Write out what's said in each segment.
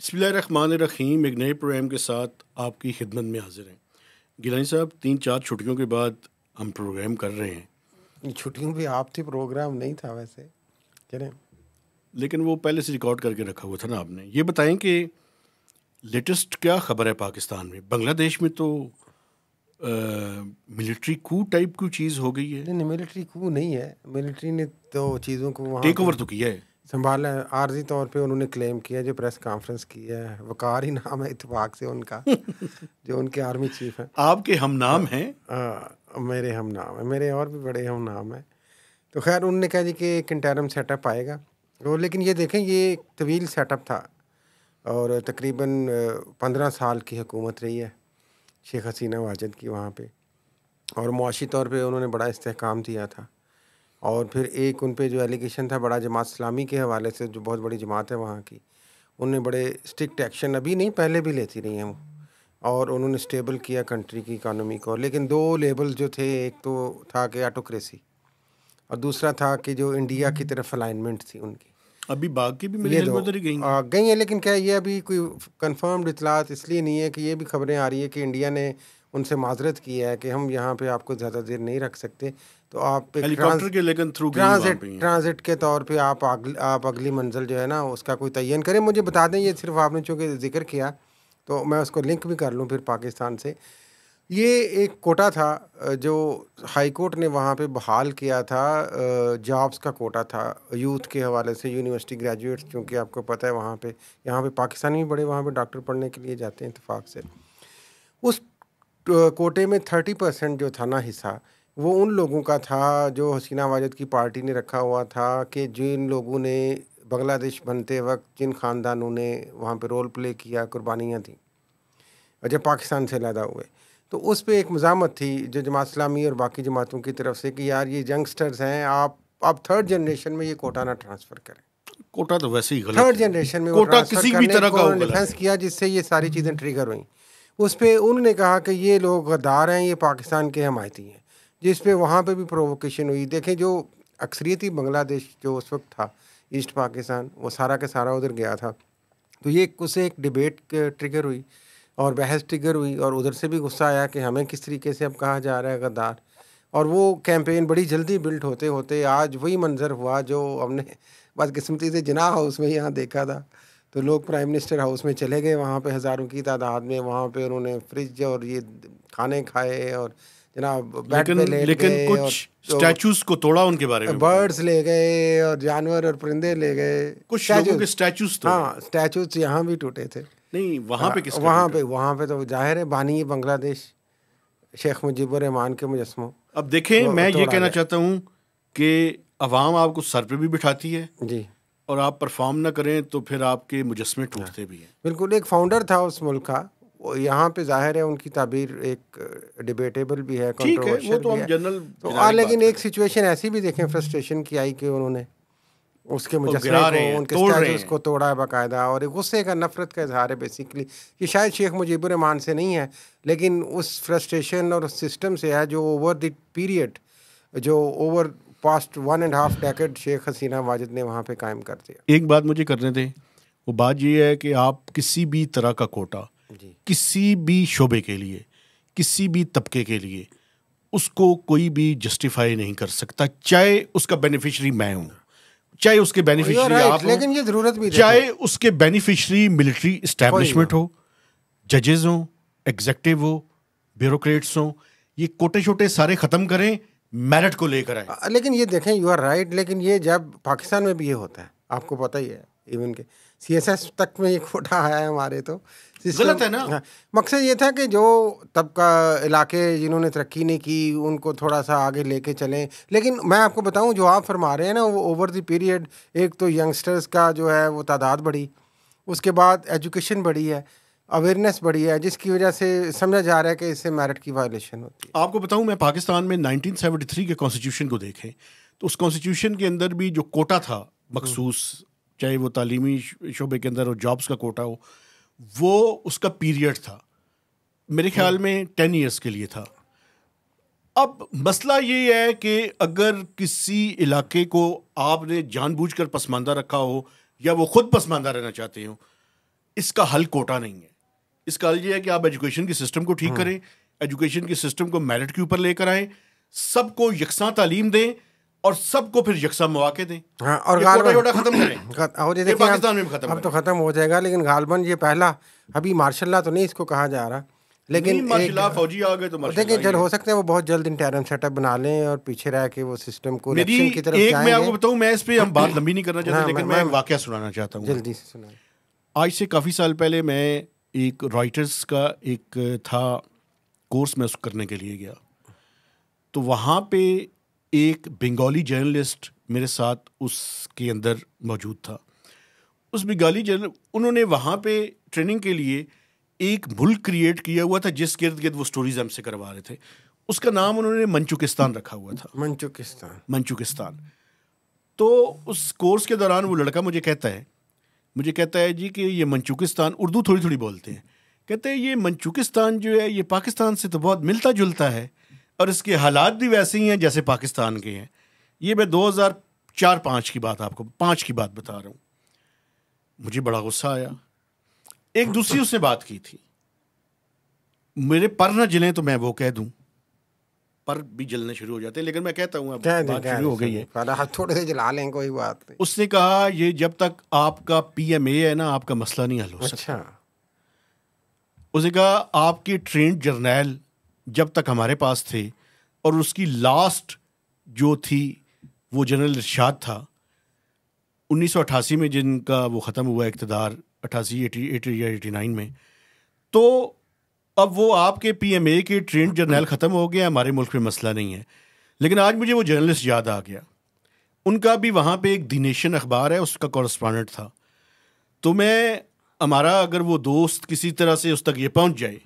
बिस्मिल्लाहिर्रहमानिर्रहीम। एक नए प्रोग्राम के साथ आपकी खिदमत में हाजिर हैं। गिलानी साहब, 3-4 छुट्टियों के बाद हम प्रोग्राम कर रहे हैं। छुट्टियों भी आप थी, प्रोग्राम नहीं था वैसे करें, लेकिन वो पहले से रिकॉर्ड करके रखा हुआ था ना आपने। ये बताएं कि लेटेस्ट क्या खबर है पाकिस्तान में। बांग्लादेश में तो मिलिट्री कू टाइप की चीज़ हो गई है। नहीं मिलिट्री कू नहीं है। मिलिट्री ने तो चीज़ों को वहाँ टेक ओवर तो किया है, संभाला है। आर्जी तौर पे उन्होंने क्लेम किया, जो प्रेस कॉन्फ्रेंस की है, वकार ही नाम है इत्तेफाक से उनका जो उनके आर्मी चीफ हैं। आपके हम नाम हैं। मेरे हम नाम है, मेरे और भी बड़े हम नाम है। तो खैर उन्होंने कहा जी कि एक इंटरम सेटअप आएगा। तो लेकिन ये देखें, ये एक तवील सेटअप था और तकरीबन 15 साल की हुकूमत रही है शेख हसीना वाजिद की वहाँ पे, और मुआशी तौर पे उन्होंने बड़ा इस्तेहकाम दिया था। और फिर एक उन पे जो एलिगेशन था बड़ा जमात इस्लामी के हवाले से, जो बहुत बड़ी जमात है वहाँ की, उन्होंने बड़े स्ट्रिक्ट एक्शन अभी नहीं पहले भी लेती रही हैं वो, और उन्होंने स्टेबल किया कंट्री की इकानमी को। लेकिन दो लेबल जो थे, एक तो था कि ऑटोक्रेसी और दूसरा था कि जो इंडिया की तरफ अलाइनमेंट थी उनकी। अभी बाग की भी मेरे ये ख्याल दो में उधर ही गई हैं, लेकिन क्या ये अभी कोई कंफर्म्ड इतलात इसलिए नहीं है कि ये भी खबरें आ रही है कि इंडिया ने उनसे माजरत की है कि हम यहाँ पे आपको ज़्यादा देर नहीं रख सकते, तो आप एक हेलीकॉप्टर के लेकिन थ्रू ट्रांजिट के तौर पे आप अगली मंजिल जो है ना उसका कोई तयन करें। मुझे बता दें, ये सिर्फ आपने चूँकि जिक्र किया तो मैं उसको लिंक भी कर लूँ फिर पाकिस्तान से। ये एक कोटा था जो हाई कोर्ट ने वहाँ पे बहाल किया था, जॉब्स का कोटा था यूथ के हवाले से, यूनिवर्सिटी ग्रेजुएट्स, क्योंकि आपको पता है वहाँ पे, यहाँ पे पाकिस्तानी भी बड़े वहाँ पे डॉक्टर पढ़ने के लिए जाते हैं इत्तेफाक से। उस कोटे में 30% जो था ना हिस्सा, वो उन लोगों का था जो हसीना वाजिद की पार्टी ने रखा हुआ था कि जिन लोगों ने बांग्लादेश बनते वक्त जिन ख़ानदानों ने वहाँ पे रोल प्ले किया, कुर्बानियाँ दी, और जब पाकिस्तान से अलहदा हुए, तो उस पर एक मज़ामत थी जो जमात इस्लामी और बाकी जमातों की तरफ से कि यार ये यंगस्टर्स हैं, आप थर्ड जनरेशन में ये कोटा ना ट्रांसफ़र करें। कोटा तो वैसे ही गलत थर्ड है। जनरेशन में कोटा किसी भी तरह का डिफेंस किया, जिससे ये सारी चीज़ें ट्रिगर हुई। उस पर उन्होंने कहा कि ये लोग गद्दार हैं, ये पाकिस्तान के हमायती हैं, जिस पे वहाँ पे भी प्रोवोकेशन हुई। देखें, जो अक्सरियती बांग्लादेश जो उस वक्त था, ईस्ट पाकिस्तान, वो सारा का सारा उधर गया था। तो ये उससे एक डिबेट ट्रिगर हुई और बहस ट्रिगर हुई, और उधर से भी गुस्सा आया कि हमें किस तरीके से अब कहा जा रहा है गद्दार। और वो कैंपेन बड़ी जल्दी बिल्ड होते होते आज वही मंजर हुआ जो हमने बदकिस्मती से जिना हाउस में यहाँ देखा था। तो लोग प्राइम मिनिस्टर हाउस में चले गए, वहाँ पे हज़ारों की तादाद में, वहाँ पे उन्होंने फ्रिज और ये खाने खाए और जनाब बेड पे लेट गए, कुछ और स्टैचूज को तोड़ा, उनके बारे में बर्ड्स ले गए और जानवर और परिंदे ले गए, कुछ लोगों के स्टैचूज तो, हाँ स्टैचूज यहाँ भी टूटे थे। नहीं वहाँ पे किसका? वहाँ पे तो जाहिर है बानी बांग्लादेश शेख मुजीबुर रहमान के मुजस्मों। अब देखें, मैं ये कहना चाहता हूँ कि अवाम आपको सर पे भी बिठाती है जी, और आप परफॉर्म ना करें तो फिर आपके मुजस्मे टूटते भी हैं। बिल्कुल। एक फाउंडर था उस मुल्क का, यहाँ पे जाहिर है उनकी ताबीर एक डिबेटेबल भी है, कंट्रोवर्शियल वो तो भी हम है। जनरल तो लेकिन एक सिचुएशन ऐसी भी देखें फ्रस्ट्रेशन की आई कि उन्होंने उसके मुजस्मे को, उनके स्टैचूज को तोड़ा है बाकायदा, और एक गुस्से का, नफरत का इजहार है बेसिकली। ये शायद शेख मुजीबुर रहमान से नहीं है, लेकिन उस फ्रस्ट्रेशन और उस सिस्टम से है जो ओवर द पीरियड, जो over past 1.5 decade Sheikh Hasina Wajid ने वहाँ पे कायम कर दिया। एक बात मुझे करने दें, वो बात ये है कि आप किसी भी तरह का कोटा किसी भी शोबे के लिए, किसी भी तबके के लिए, उसको कोई भी जस्टिफाई नहीं कर सकता, चाहे उसका बेनिफिशरी मैं हूँ, चाहे उसके बेनिफिशरी आप हो, लेकिन ये जरूरत भी, चाहे उसके बेनिफिशरी मिलिट्री इस्टेब्लिशमेंट हो, जजेस हो, एग्जेक्टिव हो, ब्यूरोक्रेट्स हो, ये कोटे छोटे सारे ख़त्म करें, मेरिट को लेकर आए। लेकिन ये देखें, यू आर राइट, लेकिन ये जब पाकिस्तान में भी ये होता है, आपको पता ही है, इवन के CSS तक में ये कोटा आया है हमारे, तो गलत है ना। हाँ, मकसद ये था कि जो तबका इलाके जिन्होंने तरक्की नहीं की उनको थोड़ा सा आगे लेके चलें। लेकिन मैं आपको बताऊं, जो आप फरमा रहे हैं ना, वो ओवर द पीरियड, एक तो यंगस्टर्स का जो है वो तादाद बढ़ी, उसके बाद एजुकेशन बढ़ी है, अवेयरनेस बढ़ी है, जिसकी वजह से समझा जा रहा है कि इससे मेरिट की वायलेशन होती है। आपको बताऊं, मैं पाकिस्तान में 1973 के कॉन्स्टिट्यूशन को देखें तो उस कॉन्स्टिट्यूशन के अंदर भी जो कोटा था मखसूस, चाहे वो तालीमी शोबे के अंदर हो, जॉब्स का कोटा हो, वो उसका पीरियड था, मेरे ख्याल में 10 ईयर्स के लिए था। अब मसला ये है कि अगर किसी इलाके को आपने जानबूझकर पसमानदा रखा हो या वो खुद पसमानदा रहना चाहते हो, इसका हल कोटा नहीं है। इसका हल ये है कि आप एजुकेशन के सिस्टम को ठीक करें, एजुकेशन के सिस्टम को मेरिट के ऊपर लेकर आएं, सबको यकसा तालीम दें और सबको फिर यकसा मौके दें। हाँ, और कोटा खत्म करें। और ये पाकिस्तान में खत्म अब तो खत्म हो जाएगा, लेकिन गालबन ये पहला अभी मार्शल लॉ तो नहीं इसको कहा जा रहा, लेकिन फौजी आ गए तो देखिए जब हो सकता है वो बहुत जल्द इंटरम सेटअप बना लें और पीछे रह के वो सिस्टम को इलेक्शन की तरफ जाएंगे। मैं आपको बताऊं, मैं इस पे हम बात लंबी नहीं करना चाहता, लेकिन मैं एक वाकया सुनाना चाहता हूँ, जल्दी से सुनाएं। आज से काफ़ी साल पहले मैं एक रॉयटर्स का एक था कोर्स में उसको करने के लिए गया, तो वहाँ पे एक बंगाली जर्नलिस्ट मेरे साथ उसके अंदर मौजूद था। उस बंगाली जर्नल उन्होंने वहाँ पे ट्रेनिंग के लिए एक मुल्क क्रिएट किया हुआ था जिस गिर्द गिर्द वो स्टोरीज हमसे करवा रहे थे। उसका नाम उन्होंने मंचुकिस्तान रखा हुआ था। मंचुकिस्तान। तो उस कोर्स के दौरान वो लड़का मुझे कहता है जी कि ये मंचुकिस्तान, उर्दू थोड़ी थोड़ी बोलते हैं, कहते हैं ये मंचुकिस्तान जो है ये पाकिस्तान से तो बहुत मिलता जुलता है और इसके हालात भी वैसे ही हैं जैसे पाकिस्तान के हैं। ये मैं 2004-5 की बात आपको 5 की बात बता रहा हूँ। मुझे बड़ा गुस्सा आया। एक दूसरी उसने बात की थी, मेरे पर न जलें तो मैं वो कह दूं, पर भी जलने शुरू हो जाते हैं, लेकिन मैं कहता हूँ अब बात शुरू हो गई है, थोड़े से जला लें, कोई बात नहीं। उसने कहा ये जब तक आपका PMA है ना आपका मसला नहीं हल हो सकता। उसने कहा आपके ट्रेंड जर्नैल जब तक हमारे पास थे और उसकी लास्ट जो थी वो जनरल इरशाद था 1988 में, जिनका वो ख़त्म हुआ इक़्तिदार 88 या 89 में, तो अब वो आपके PMA के ट्रेंड जर्नल ख़त्म हो गया, हमारे मुल्क में मसला नहीं है। लेकिन आज मुझे वो जर्नलिस्ट याद आ गया, उनका भी वहाँ पे एक दी नेशन अखबार है, उसका कॉरेस्पॉन्डेंट था। तो मैं हमारा अगर वो दोस्त किसी तरह से उस तक ये पहुँच जाए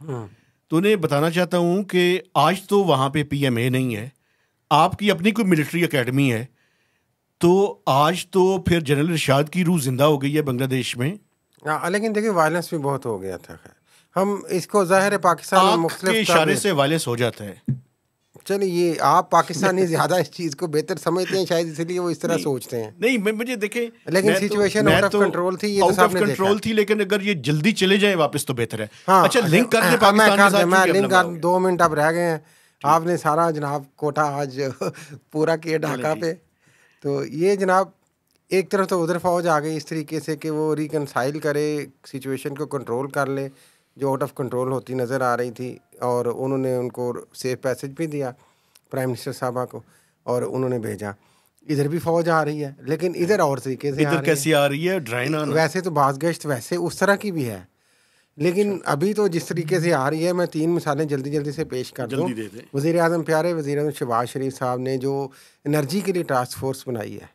तो उन्हें बताना चाहता हूँ कि आज तो वहाँ पे PMA नहीं है, आपकी अपनी कोई मिलिट्री अकेडमी है, तो आज तो फिर जनरल इरशाद की रूह जिंदा हो गई है बांग्लादेश में। लेकिन देखिए वायलेंस भी बहुत हो गया था। हम इसको ज़ाहिर है पाकिस्तान में मुख्तलिफ इशारे से वायलेंस हो जाता है। चलिए ये आप पाकिस्तानी ज़्यादा इस चीज़ को बेहतर समझते हैं शायद, इसलिए वो इस तरह सोचते हैं। नहीं मुझे देखें, लेकिन सिचुएशन आउट ऑफ कंट्रोल थी, ये तो साहब ने देखा। कंट्रोल थी, लेकिन अगर ये जल्दी चले जाए वापस तो बेहतर है। हाँ, अच्छा लिंक कर दे पाकिस्तान के साथ। मैं लिंक कर, 2 मिनट अब रह गए हैं। आपने सारा जनाब कोटा आज पूरा किया ढाका पे। तो ये जनाब एक तरफ तो उधर फौज आ गई इस तरीके से कि वो रिकनसाइल करे, सिचुएशन को कंट्रोल कर ले जो आउट ऑफ कंट्रोल होती नज़र आ रही थी, और उन्होंने उनको सेफ पैसेज भी दिया प्राइम मिनिस्टर साहबा को, और उन्होंने भेजा। इधर भी फौज आ रही है, लेकिन इधर और तरीके से इधर कैसी आ रही है, ड्राइन ऑन। वैसे तो बाज़गश्त वैसे उस तरह की भी है, लेकिन अभी तो जिस तरीके से आ रही है, मैं 3 मिसालें जल्दी जल्दी से पेश कर दूँ। वज़ीर आज़म प्यारे वज़ीर आज़म शहबाज शरीफ साहब ने जो एनर्जी के लिए टास्क फोर्स बनाई है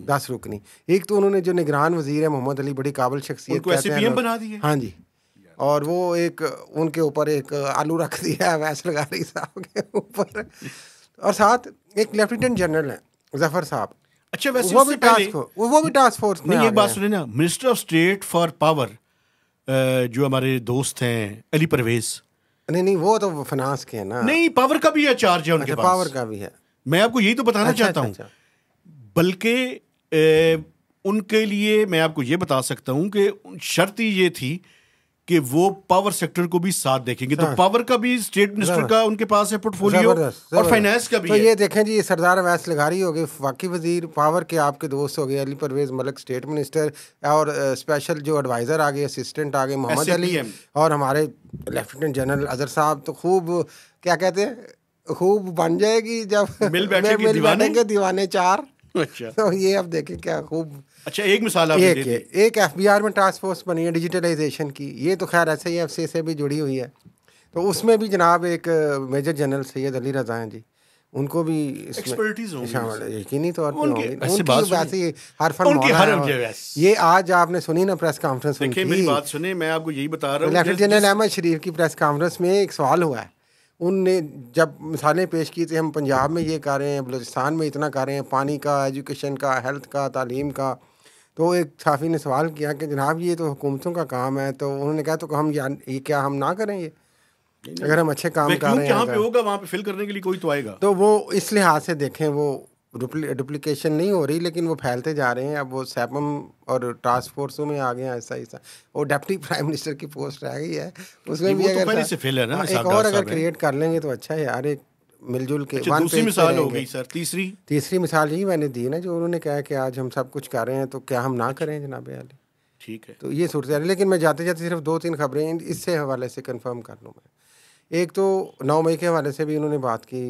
10 रुकनी, एक तो उन्होंने जो निगरान वज़ीर है मोहम्मद अली, बड़ी काबिल शख्सियत बना दी है। हाँ जी, और वो एक उनके ऊपर एक आलू रख दिया है वैस लगारी साहब के ऊपर, और साथ एक लेफ्टिनेंट जनरल है जफर साहब। अच्छा वैसे वो भी टास्क फोर्स में। एक बात सुने ना, minister of state for power जो हमारे दोस्त हैं अली परवेज, नहीं वो तो फाइनेंस के हैं ना। नहीं, पावर का भी है, चार्ज है उनके पास। पावर का भी है। मैं आपको यही तो बताना चाहता हूँ। बल्कि उनके लिए मैं आपको ये बता सकता हूँ कि शर्त ही ये थी कि वो पावर सेक्टर को भी साथ देखेंगे। तो पावर का भी स्टेट मिनिस्टर का उनके पास है पोर्टफोलियो, और फाइनेंस का भी तो है। ये देखें जी, ये सरदार अवैस लगारी हो गए वाकई वजीर, पावर के आपके दोस्त हो गए अली परवेज मलिक स्टेट मिनिस्टर, और स्पेशल जो एडवाइज़र आ गए, असिस्टेंट आ गए मोहम्मद अली, और हमारे लेफ्टिनेंट जनरल अजहर साहब। तो खूब क्या कहते हैं, खूब बन जाएगी जब मिल बैठेंगे दीवाने 4। अच्छा, तो ये अब देखें क्या खूब। अच्छा एक मिसाल एक FBR में टास्क फोर्स बनी है डिजिटलाइजेशन की, ये तो खैर SIF से भी जुड़ी हुई है। तो उसमें भी जनाब एक मेजर जनरल सैयद अली रज़ा हैं जी, उनको भी एक्सपर्टीज शामिल है यकीनी तौर पर। उनकी वैसे हर फन ये आज आपने सुनी ना प्रेस कॉन्फ्रेंस। देखिए मेरी बात सुने, मैं आपको यही बता रहा हूँ। लेफ्टिनेंट जनरल अहमद शरीफ की प्रेस कॉन्फ्रेंस में एक सवाल हुआ है, उनने जब मिसालें पेश की थी, हम पंजाब में ये कर रहे हैं, बलूचिस्तान में इतना कर रहे हैं, पानी का, एजुकेशन का, हेल्थ का, तालीम का। तो एक साफ़ी ने सवाल किया कि जनाब ये तो हुकूमतों का काम है। तो उन्होंने कहा तो हम ये क्या हम ना करें, ये अगर हम अच्छे काम कर रहे हैं जहाँ पे होगा वहाँ पे फिल करने के लिए कोई तो आएगा। तो वो इस लिहाज से देखें, वो डुप्लीकेशन नहीं हो रही, लेकिन वो फैलते जा रहे हैं। अब वो सैपम और टास्क फोर्सों में आ गए हैं ऐसा ऐसा। और डिप्टी प्राइम मिनिस्टर की पोस्ट रह गई है, उसमें भी अगर पहले से फेल है ना, एक और अगर क्रिएट कर लेंगे तो अच्छा है यार, एक मिलजुल के। अच्छा, दूसरी मिसाल हो गई सर। तीसरी मिसाल यही मैंने दी ना, जो उन्होंने कहा कि आज हम सब कुछ कर रहे हैं तो क्या हम ना करें जनाब आली। ठीक है, तो ये सूरत है। लेकिन मैं जाते जाते सिर्फ 2-3 खबरें इससे हवाले से कंफर्म कर लूँ मैं। एक तो 9 मई के हवाले से भी उन्होंने बात की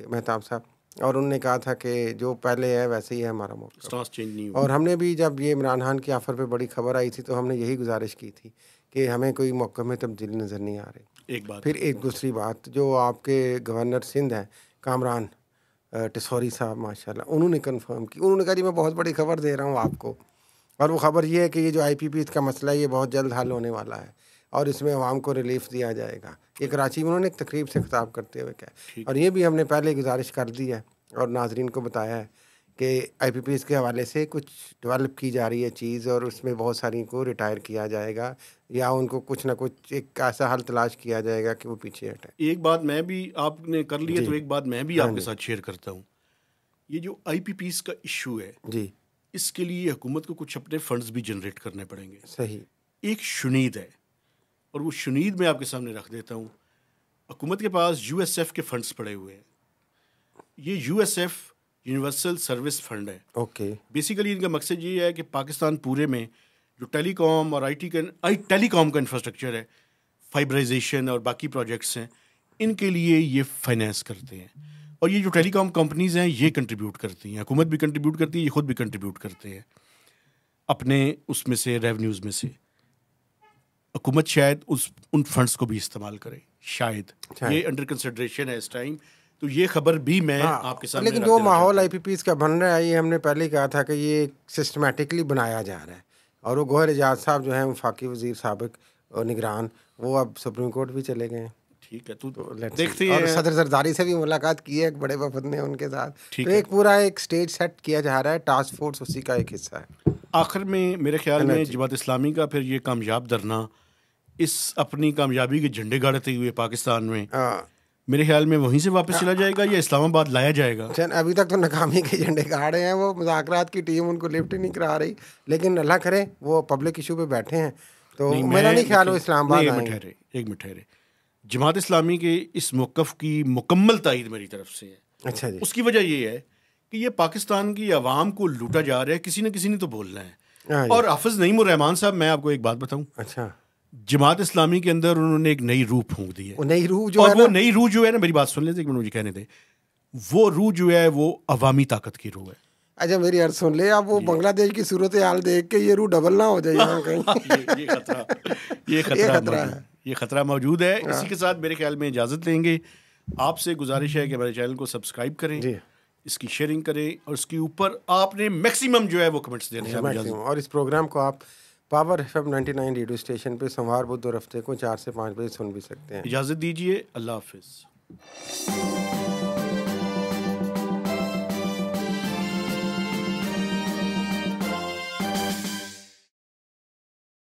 मेहताब साहब, और उन्होंने कहा था कि जो पहले है वैसे ही है हमारा मौका, चेंज नहीं। और हमने भी जब ये इमरान खान की ऑफ़र पे बड़ी खबर आई थी तो हमने यही गुजारिश की थी कि हमें कोई मौके में तब्दीली नज़र नहीं आ रही। एक बात। फिर एक दूसरी बात, जो आपके गवर्नर सिंध हैं कामरान टिसौरी साहब माशाल्लाह, उन्होंने कंफर्म की। उन्होंने कहा जी मैं बहुत बड़ी खबर दे रहा हूँ आपको, और वो खबर ये है कि ये जो IPPs का मसला है ये बहुत जल्द हल होने वाला है और इसमें अवाम को रिलीफ दिया जाएगा। ये कराची में उन्होंने एक तकरीब से खिताब करते हुए कहा, और ये भी हमने पहले गुजारिश कर दी है और नाजरीन को बताया है कि IPPs के हवाले से कुछ डेवलप की जा रही है चीज़, और उसमें बहुत सारी को रिटायर किया जाएगा या उनको कुछ ना कुछ एक ऐसा हल तलाश किया जाएगा कि वो पीछे हटे। एक बात मैं भी, आपने कर ली है तो एक बात मैं भी आपके साथ शेयर करता हूँ। ये जो IPPs का इशू है जी, इसके लिए हुकूमत को कुछ अपने फंड्स भी जनरेट करने पड़ेंगे। सही। एक शुनीद है, और वो शुनीद मैं आपके सामने रख देता हूँ। हुकूमत के पास USF के फंड्स पड़े हुए हैं। ये USF यूनिवर्सल सर्विस फंड है। ओके। बेसिकली इनका मकसद ये है कि पाकिस्तान पूरे में जो टेलीकॉम और टेलीकॉम का इंफ्रास्ट्रक्चर है, फाइबराइजेशन और बाकी प्रोजेक्ट्स हैं, इनके लिए ये फाइनेंस करते हैं। और ये जो टेलीकॉम कंपनीज हैं ये कंट्रीब्यूट करती हैं, हुकूमत भी कंट्रीब्यूट करती है, ये खुद भी कंट्रीब्यूट करते हैं अपने उसमें से, रेवेन्यूज़ में से। हुकूमत शायद उन फंड्स को भी इस्तेमाल करे, शायद ये अंडर कंसिडरेशन है इस टाइम। तो ये खबर भी मैं आपके सामने, लेकिन जो माहौल IPPs का बन रहा है ये हमने पहले कहा था कि ये सिस्टमेटिकली बनाया जा रहा है, और वो गोहर एजाज साहब जो हैं वफाकी वजीर साबिक और निगरान, वो अब सुप्रीम कोर्ट भी चले गए हैं। ठीक है, तो देखते हैं। और सदर जरदारी से भी मुलाकात की है एक बड़े वफद ने उनके साथ। तो एक पूरा एक स्टेज सेट किया जा रहा है, टास्क फोर्स उसी का एक हिस्सा है। आखिर में मेरे ख्याल में जमात इस्लामी का फिर ये कामयाब धरना, इस अपनी कामयाबी के झंडे गाड़ते हुए पाकिस्तान में, मेरे ख्याल में वहीं से वापस चला जाएगा या इस्लामाबाद लाया जाएगा। अभी तक तो नाकामी के झंडे गाड़े हैं, वो मुज़ाकरात की टीम उनको लिफ्ट ही नहीं करा रही, लेकिन अल्लाह करे वो पब्लिक इशू पे बैठे हैं, तो मेरा नहीं ख्याल वो इस्लामाबाद आएंगे। एक मिनट ठहरे, जमात इस्लामी के इस मौक़िफ़ की मुकम्मल तायद मेरी तरफ से है। अच्छा जी। उसकी वजह ये है कि ये पाकिस्तान की आवाम को लूटा जा रहा है, किसी न किसी ने तो बोलना है। और हाफिज़ नईम उर रहमान साहब, मैं आपको एक बात बताऊं, अच्छा, जमात इस्लामी के अंदर उन्होंने एक नई रूह फूंक दी है। नई रूह जो और है वो नई रूह जो है ना, मेरी बात सुन लेते, मुझे कहने दे, वो रूह जो है वो अवामी ताकत की रूह है। अच्छा मेरी अर्ज सुन ले, आप वो बांग्लादेश की सूरत हाल देख के ये रूह डबल ना हो जाए यहाँ कहीं। ये खतरा मौजूद है। इसी के साथ मेरे ख्याल में इजाज़त लेंगे। आपसे गुजारिश है कि हमारे चैनल को सब्सक्राइब करें, इसकी शेयरिंग करें, और इसके ऊपर आपने मैक्सिमम जो है वो कमेंट्स देने हैं। और इस प्रोग्राम को आप पावर FM 99 रेडियो स्टेशन पे सोमवार बुध और हफ्ते को 4 से 5 बजे सुन भी सकते हैं। इजाज़त दीजिए, अल्लाह हाफिज़।